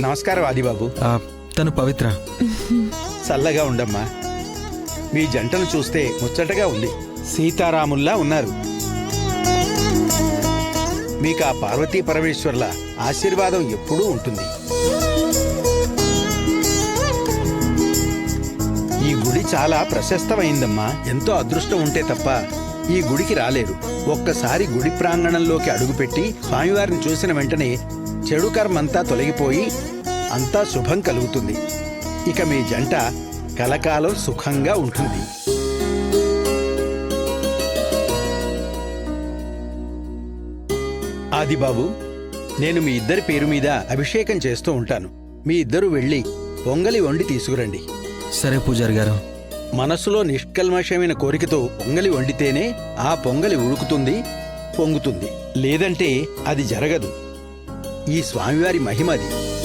నమస్కారం ఆదిబాబు. తను పవిత్ర. చల్లగా ఉండమ్మా. మీ జంటను చూస్తే ముచ్చటగా ఉంది. సీతారాముల్లా ఉన్నారు. మీకు ఆ పార్వతీ పరమేశ్వర్ల ఆశీర్వాదం ఎప్పుడూ ఉంటుంది. ఈ గుడి చాలా ప్రశస్తమైందమ్మా. ఎంతో అదృష్టం ఉంటే తప్ప ఈ గుడికి రాలేరు. ఒక్కసారి గుడి ప్రాంగణంలోకి అడుగుపెట్టి స్వామివారిని చూసిన వెంటనే చెడు కర్మంతా తొలగిపోయి అంతా శుభం కలుగుతుంది. ఇక మీ జంట కలకాలం సుఖంగా ఉంటుంది. ఆదిబాబు, నేను మీ ఇద్దరి పేరు మీద అభిషేకం చేస్తూ ఉంటాను. మీ ఇద్దరూ వెళ్ళి పొంగలి వండి తీసుకురండి. సరే పూజారి గారు. మనసులో నిష్కల్మషమైన కోరికతో పొంగలి వండితేనే ఆ పొంగలి ఉడుకుతుంది, పొంగుతుంది. లేదంటే అది జరగదు. ఈ స్వామివారి మహిమది.